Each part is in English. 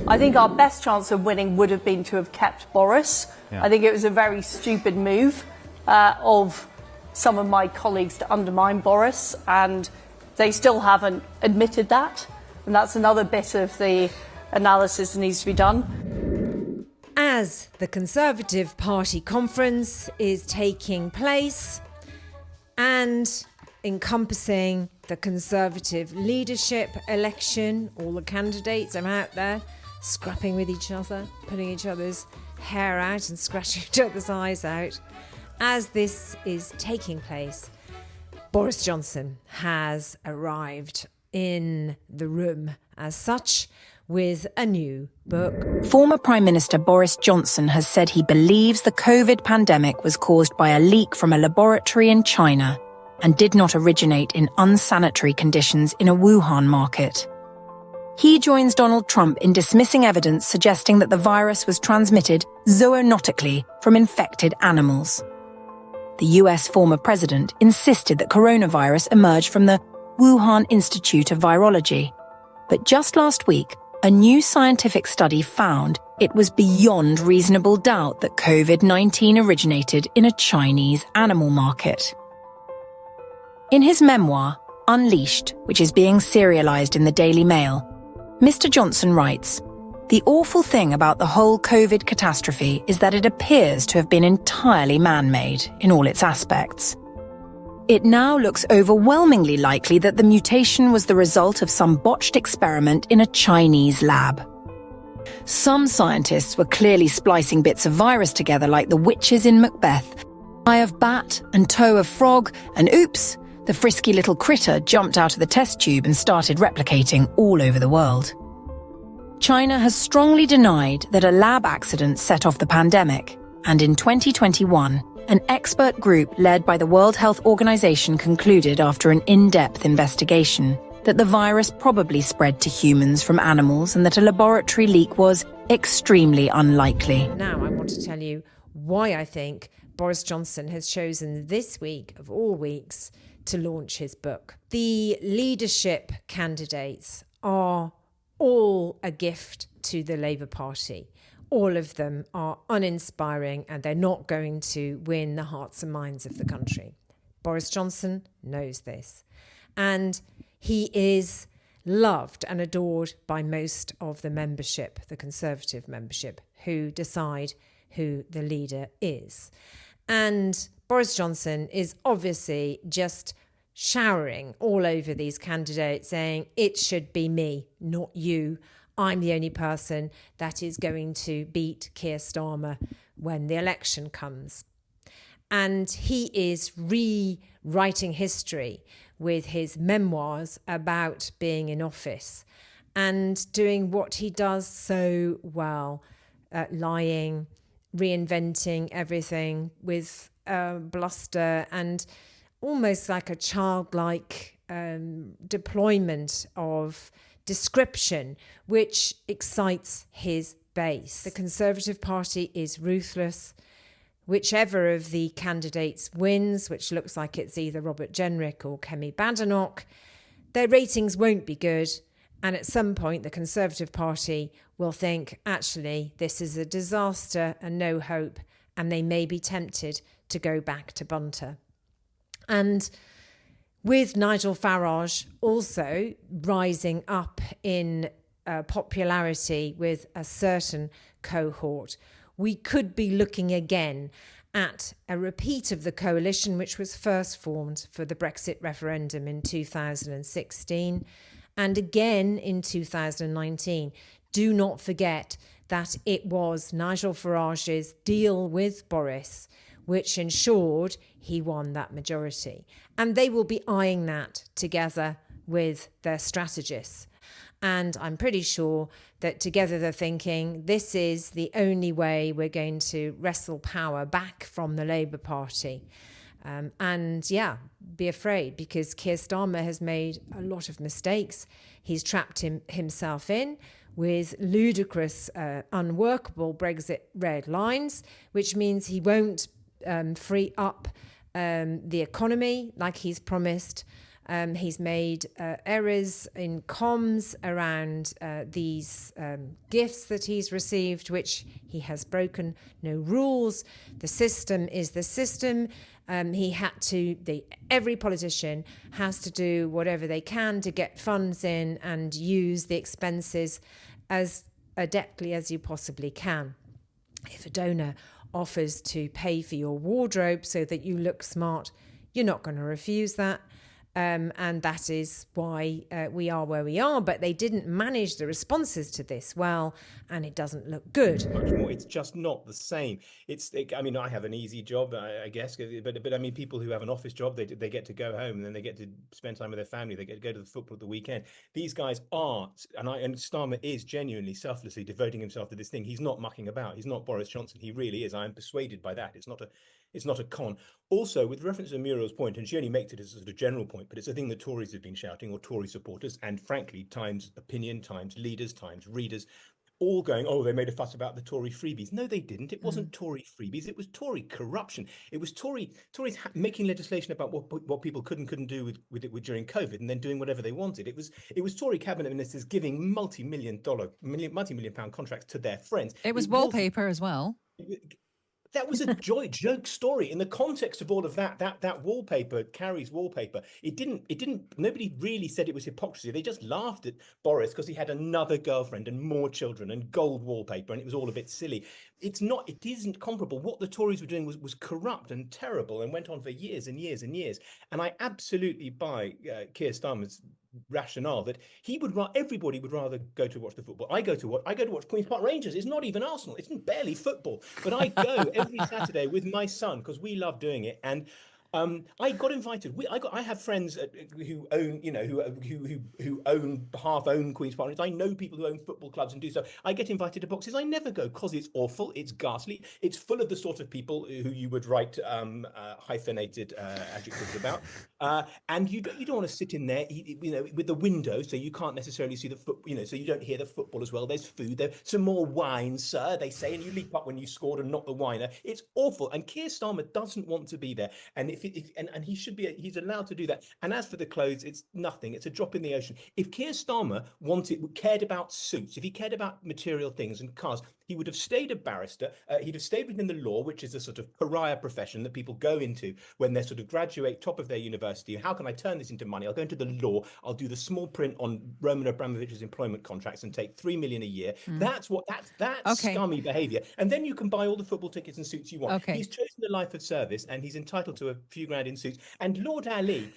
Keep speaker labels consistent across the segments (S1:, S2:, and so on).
S1: I think our best chance of winning would have been to have kept Boris.
S2: Yeah.
S1: I think it was a very stupid move of some of my colleagues to undermine Boris, and they still haven't admitted that. And that's another bit of the analysis that needs to be done.
S3: As the Conservative Party conference is taking place and encompassing the Conservative leadership election, all the candidates are out there scrapping with each other, pulling each other's hair out and scratching each other's eyes out. As this is taking place, Boris Johnson has arrived in the room as such with a new book.
S4: Former Prime Minister Boris Johnson has said he believes the COVID pandemic was caused by a leak from a laboratory in China and did not originate in unsanitary conditions in a Wuhan market. He joins Donald Trump in dismissing evidence suggesting that the virus was transmitted zoonotically from infected animals. The US former president insisted that coronavirus emerged from the Wuhan Institute of Virology. But just last week, a new scientific study found it was beyond reasonable doubt that COVID-19 originated in a Chinese animal market. In his memoir, Unleashed, which is being serialized in the Daily Mail, Mr. Johnson writes, "The awful thing about the whole COVID catastrophe is that it appears to have been entirely man-made in all its aspects. It now looks overwhelmingly likely that the mutation was the result of some botched experiment in a Chinese lab. Some scientists were clearly splicing bits of virus together like the witches in Macbeth, eye of bat and toe of frog, and oops, the frisky little critter jumped out of the test tube and started replicating all over the world." China has strongly denied that a lab accident set off the pandemic, and in 2021, an expert group led by the World Health Organization concluded after an in-depth investigation that the virus probably spread to humans from animals and that a laboratory leak was extremely unlikely.
S3: Now I want to tell you why I think Boris Johnson has chosen this week of all weeks to launch his book. The leadership candidates are all a gift to the Labour Party. All of them are uninspiring and they're not going to win the hearts and minds of the country. Boris Johnson knows this. And he is loved and adored by most of the membership, the Conservative membership, who decide who the leader is. And Boris Johnson is obviously just showering all over these candidates saying, it should be me, not you. I'm the only person that is going to beat Keir Starmer when the election comes. And he is rewriting history with his memoirs about being in office and doing what he does so well, lying, reinventing everything with bluster and almost like a childlike deployment of description, which excites his base. The Conservative Party is ruthless. Whichever of the candidates wins, which looks like it's either Robert Jenrick or Kemi Badenoch, their ratings won't be good. And at some point, the Conservative Party will think, actually, this is a disaster and no hope, and they may be tempted to go back to Bunter. And with Nigel Farage also rising up in popularity with a certain cohort, we could be looking again at a repeat of the coalition which was first formed for the Brexit referendum in 2016 and again in 2019. Do not forget that it was Nigel Farage's deal with Boris which ensured he won that majority. And they will be eyeing that together with their strategists. And I'm pretty sure that together they're thinking this is the only way we're going to wrestle power back from the Labour Party. Be afraid, because Keir Starmer has made a lot of mistakes. He's trapped himself in with ludicrous, unworkable Brexit red lines, which means he won't free up the economy like he's promised. He's made errors in comms around these gifts that he's received, which he has broken no rules. The system is the system. Every politician has to do whatever they can to get funds in and use the expenses as adeptly as you possibly can. If a donor offers to pay for your wardrobe so that you look smart, you're not going to refuse that. And that is why we are where we are. But they didn't manage the responses to this well, and it doesn't look good.
S2: Much more. It's just not the same. I mean, I have an easy job, I guess, but I mean, people who have an office job, they get to go home and then they get to spend time with their family. They get to go to the football at the weekend. These guys are, and Starmer is genuinely, selflessly devoting himself to this thing. He's not mucking about. He's not Boris Johnson. He really is. I am persuaded by that. It's not a con. Also, with reference to Muriel's point, and she only makes it as a sort of general point, but it's a thing that Tories have been shouting, or Tory supporters, and frankly, Times opinion, Times leaders, Times readers, all going, oh, they made a fuss about the Tory freebies. No, they didn't. It wasn't Tory freebies. It was Tory corruption. It was Tories making legislation about what people could and couldn't do with it during COVID, and then doing whatever they wanted. It was Tory cabinet ministers giving multi-million pound contracts to their friends.
S5: It was wallpaper as well.
S2: That was a joke story in the context of all of that. That wallpaper carries wallpaper. It didn't. Nobody really said it was hypocrisy. They just laughed at Boris because he had another girlfriend and more children and gold wallpaper, and it was all a bit silly. It isn't comparable. What the Tories were doing was corrupt and terrible and went on for years and years and years. And I absolutely buy Keir Starmer's rationale that everybody would rather go to watch the football. I go to watch Queen's Park Rangers. It's not even Arsenal. It's barely football. But I go every Saturday with my son because we love doing it. And I got invited. I have friends who own, who half own Queen's Park Rangers. I know people who own football clubs and do so. I get invited to boxes. I never go because it's awful. It's ghastly. It's full of the sort of people who you would write hyphenated adjectives about. And you don't want to sit in there, with the window, so you can't necessarily see the so you don't hear the football as well. There's food. There's some more wine, sir, they say, and you leap up when you scored and not the whiner. It's awful. And Keir Starmer doesn't want to be there. And and he should be. He's allowed to do that. And as for the clothes, it's nothing. It's a drop in the ocean. If Keir Starmer cared about suits, if he cared about material things and cars, he would have stayed a barrister. He'd have stayed within the law, which is a sort of pariah profession that people go into when they sort of graduate top of their university. How can I turn this into money? I'll go into the law. I'll do the small print on Roman Abramovich's employment contracts and take $3 million a year. That's scummy behaviour. And then you can buy all the football tickets and suits you want.
S5: Okay.
S2: He's chosen the life of service, and he's entitled to a few grand in suits. And Lord Ali,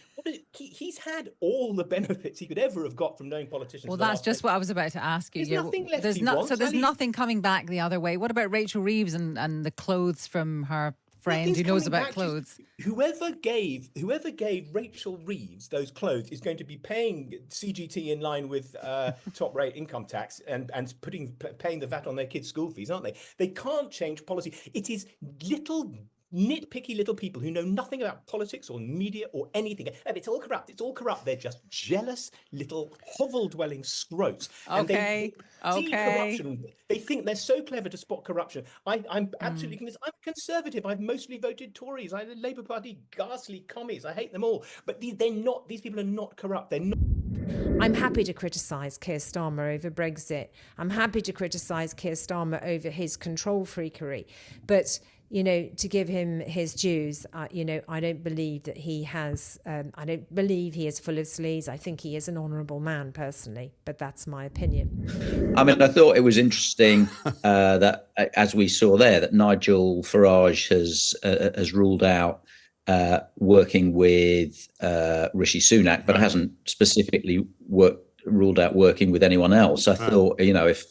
S2: he's had all the benefits he could ever have got from knowing politicians.
S5: Well, that's just what I was about to ask you.
S2: There's nothing left
S5: there's nothing coming back the other way. What about Rachel Reeves and the clothes from her friend who knows about clothes?
S2: Whoever gave Rachel Reeves those clothes is going to be paying CGT in line with top rate income tax and paying the VAT on their kids' school fees, aren't they? They can't change policy. It is nitpicky little people who know nothing about politics or media or anything, and it's all corrupt. They're just jealous little hovel-dwelling scrotes.
S5: Okay.
S2: See corruption. They think they're so clever to spot corruption. I'm absolutely convinced. I'm a conservative. I've mostly voted Tories. The Labour Party, ghastly commies. I hate them all. But these people are not corrupt. They're not.
S3: I'm happy to criticise Keir Starmer over Brexit. I'm happy to criticise Keir Starmer over his control freakery. But to give him his dues, I don't believe that he has, I don't believe he is full of sleaze. I think he is an honourable man personally, but that's my opinion.
S6: I mean, I thought it was interesting that, as we saw there, that Nigel Farage has ruled out working with Rishi Sunak, but hasn't specifically ruled out working with anyone else. I thought, if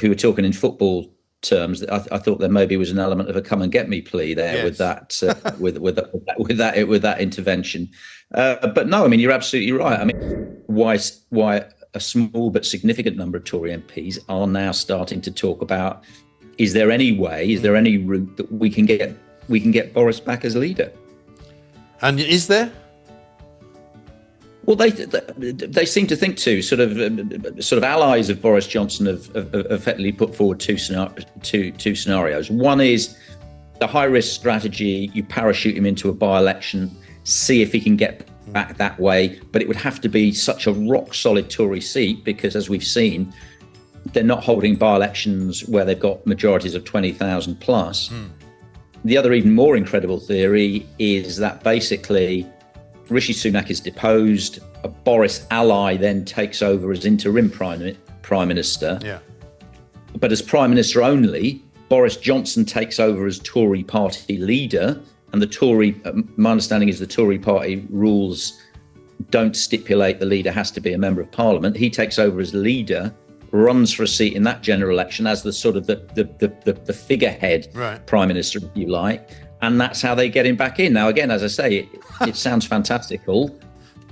S6: we were talking in football terms, I thought there maybe was an element of a come and get me plea there. Yes. with that intervention. But no, I mean, you're absolutely right. I mean, why a small but significant number of Tory MPs are now starting to talk about, is there any route that we can get Boris back as leader?
S7: And is there?
S6: Well, they seem to think too. Sort of allies of Boris Johnson have effectively put forward two scenarios. One is the high risk strategy: you parachute him into a by-election, see if he can get back that way, but it would have to be such a rock-solid Tory seat because, as we've seen, they're not holding by-elections where they've got majorities of 20,000 plus. The other even more incredible theory is that basically Rishi Sunak is deposed, a Boris ally then takes over as interim Prime Minister.
S7: Yeah.
S6: But as Prime Minister only, Boris Johnson takes over as Tory party leader. And the Tory, my understanding is the Tory party rules don't stipulate the leader has to be a member of Parliament. He takes over as leader, runs for a seat in that general election as the sort of the figurehead Prime Minister, if you like. And that's how they get him back in. Now, again, as I say, it sounds fantastical,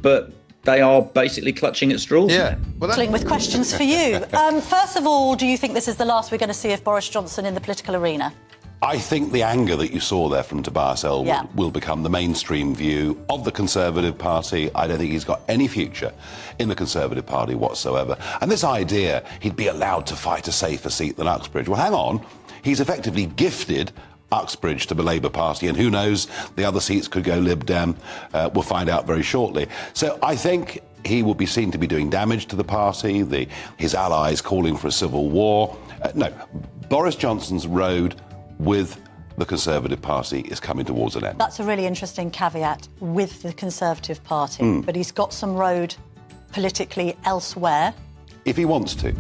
S6: but they are basically clutching at straws.
S7: Yeah. Well,
S8: With questions for you. First of all, do you think this is the last we're going to see of Boris Johnson in the political arena?
S9: I think the anger that you saw there from Tobias Ellwood will become the mainstream view of the Conservative Party. I don't think he's got any future in the Conservative Party whatsoever. And this idea he'd be allowed to fight a safer seat than Uxbridge, well, hang on. He's effectively gifted Uxbridge to the Labour Party, and who knows, the other seats could go Lib Dem. We'll find out very shortly. So I think he will be seen to be doing damage to the party, his allies calling for a civil war. No, Boris Johnson's road with the Conservative Party is coming towards an end.
S8: That's a really interesting caveat, with the Conservative Party. But he's got some road politically elsewhere.
S9: If he wants to.